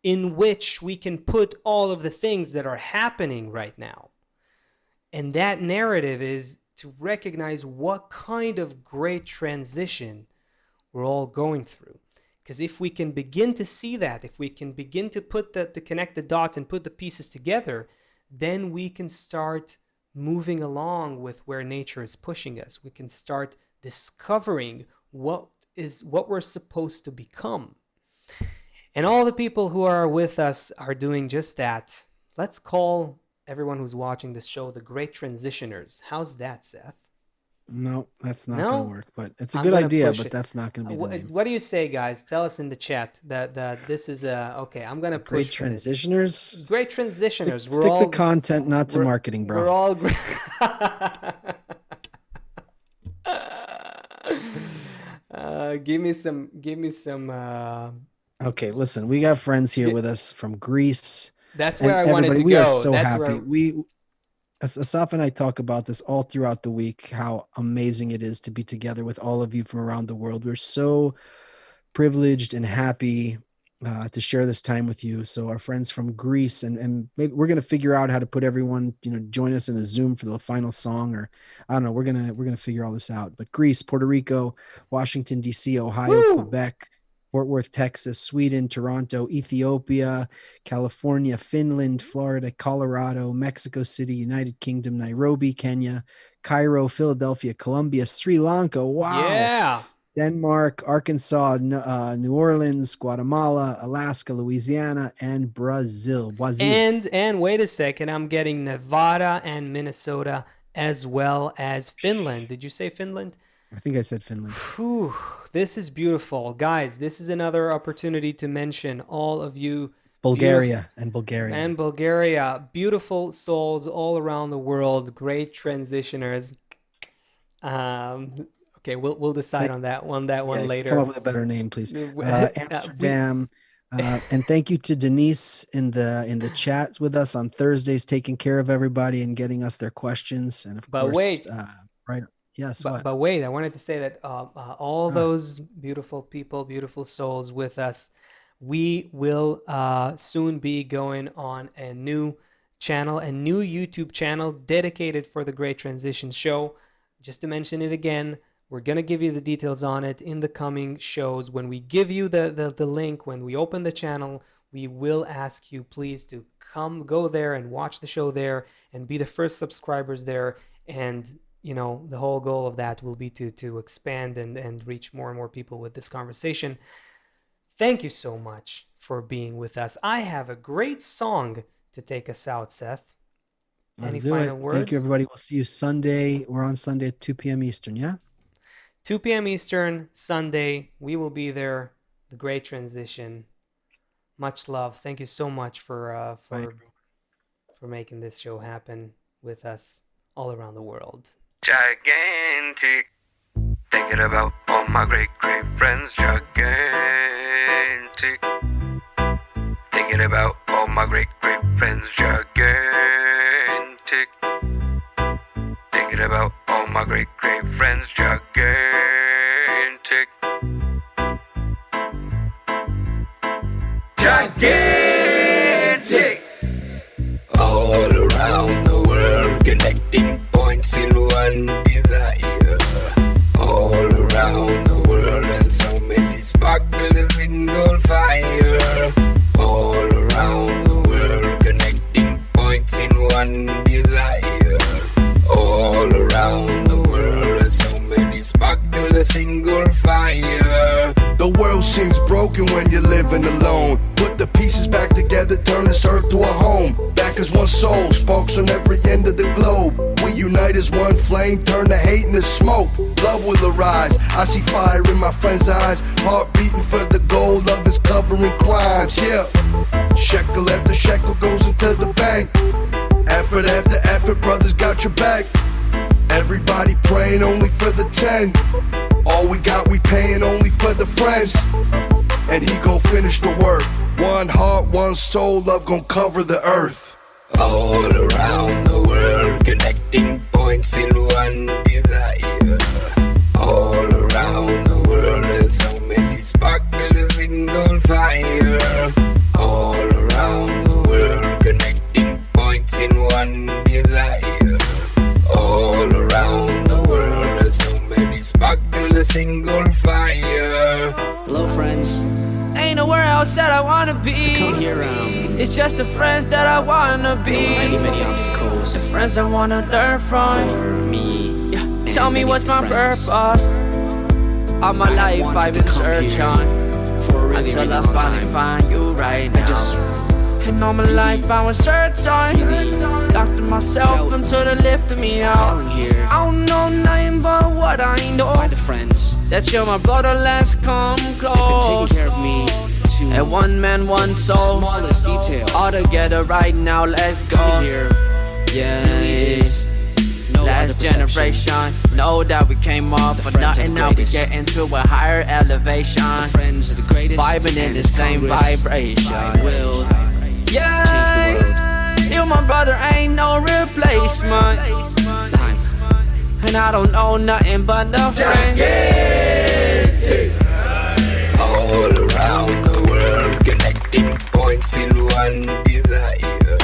in which we can put all of the things that are happening right now. And that narrative is to recognize what kind of great transition we're all going through. Because if we can begin to see that, if we can begin to to connect the dots and put the pieces together, then we can start moving along with where nature is pushing us. We can start discovering what we're supposed to become. And all the people who are with us are doing just that. Let's call everyone who's watching this show the Great Transitioners. How's that, Seth? No, that's not going to work, but it's a I'm good gonna idea, push but it. that's not going to be the name. What do you say, guys? Tell us in the chat that this is okay. I'm going to Great push for this. Transitioners? Great Transitioners. Stick to content, not to marketing, bro. We're all great. Give me some. Okay, listen, we got friends here with us from Greece. That's where I wanted to go. We are so That's happy. Asaf and I talk about this all throughout the week, how amazing it is to be together with all of you from around the world. We're so privileged and happy to share this time with you. So our friends from Greece, and maybe we're going to figure out how to put everyone, join us in a Zoom for the final song, or I don't know. We're going to figure all this out. But Greece, Puerto Rico, Washington, D.C., Ohio, Quebec, Fort Worth, Texas, Sweden, Toronto, Ethiopia, California, Finland, Florida, Colorado, Mexico City, United Kingdom, Nairobi, Kenya, Cairo, Philadelphia, Colombia, Sri Lanka. Wow. Yeah. Denmark, Arkansas, New Orleans, Guatemala, Alaska, Louisiana, and Brazil. And wait a second, I'm getting Nevada and Minnesota as well as Finland. Did you say Finland? I think I said Finland. Whew, this is beautiful. Guys, this is another opportunity to mention all of you. Bulgaria. Beautiful souls all around the world. Great transitioners. Okay, we'll decide on that one later. Come up with a better name, please. Amsterdam. And thank you to Denise in the chat with us on Thursdays, taking care of everybody and getting us their questions. And of course, wait. Right. Yes. But wait, I wanted to say that all those beautiful people, beautiful souls with us, we will soon be going on a new channel, a new YouTube channel dedicated for the Great Transition Show. Just to mention it again, we're going to give you the details on it in the coming shows. When we give you the link, when we open the channel, we will ask you please to go there and watch the show there and be the first subscribers there. And the whole goal of that will be to expand and reach more and more people with this conversation. Thank you so much for being with us. I have a great song to take us out, Seth. Any final words? Thank you, everybody. We'll see you Sunday. We're on Sunday at 2 p.m. Eastern, yeah? 2 p.m. Eastern, Sunday. We will be there. The Great Transition. Much love. Thank you so much for making this show happen with us all around the world. Gigantic, thinking about all my great friends. Gigantic, thinking about all my great friends. Gigantic, thinking about all my great friends. Gigantic, gigantic, all around the world, connecting points in one desire. All around the world, and so many sparklers in gold fire. All around the world, connecting points in one desire. All around the world, and so many sparklers in gold fire. The world seems broken when you're living alone. Put the pieces back together, turn this earth to a home. Back as one soul, sparks on every end of the globe. We unite as one flame, turn the hate into smoke. Love will arise, I see fire in my friend's eyes. Heart beating for the goal, love is covering crimes, yeah. Shekel after shekel goes into the bank. Effort after effort, brothers got your back. Everybody praying only for the 10. All we got, we paying only for the friends. And he gon' finish the work. One heart, one soul, love gon' cover the earth. All around the world, connecting points in one desire. All desire. All around the world, there's so many sparkle, a single fire. Hello, friends. Ain't nowhere else that I wanna be. Come here, It's just the friends that I wanna be. many obstacles Friends I wanna learn from. for me. Yeah. and Tell me many what's my friends. purpose. All my life wanted I've to been come searching here for a really, until really I long finally time. find you right now. I just And all my life I was searching, really lost in myself felt until they lifted me out. calling here I don't know nothing but what I know. by the friends That you're my brother, let's come that been close. taking care of me to And one man, one soul. smallest detail. All together right now, let's go. Coming here Yeah, really is no last other perception. generation. Know that we came off The for friends are nothing. the Now we greatest. get into a higher elevation. The friends are the greatest, Vibing in and the this same Congress vibration. will Yeah, change the world. you my brother, ain't no replacement. Behind. And I don't know nothing but the friends. All around the world, connecting points in one desire.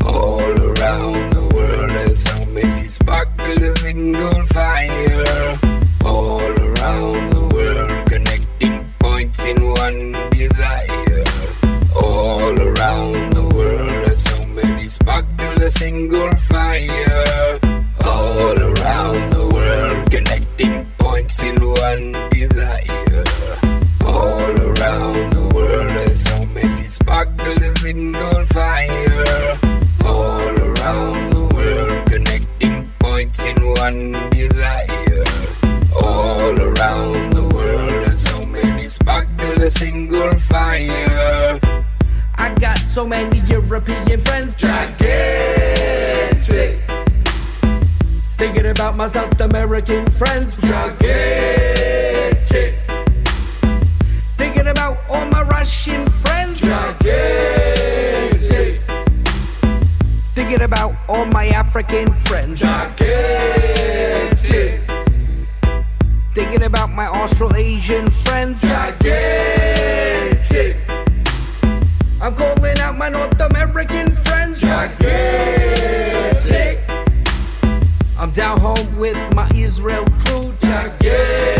All around the world, there's so many sparkles, a single fire. All around the world, connecting points in one desire. All around the world, there's so many sparkles, a single fire. All around the world, connecting points in one desire. All around the world, there's so many sparkles, a single fire. All around the world, connecting points in one desire. All around the world, there's so many sparkles, a single fire. I got so many European friends. Gigantic. Thinking about my South American friends. Gigantic. Thinking about all my Russian friends. Gigantic. Thinking about all my African friends. Gigantic. Thinking about my Australasian friends. Gigantic. I'm calling out my North American friends. Gigantic. I'm down home with my Israel crew. Gigantic.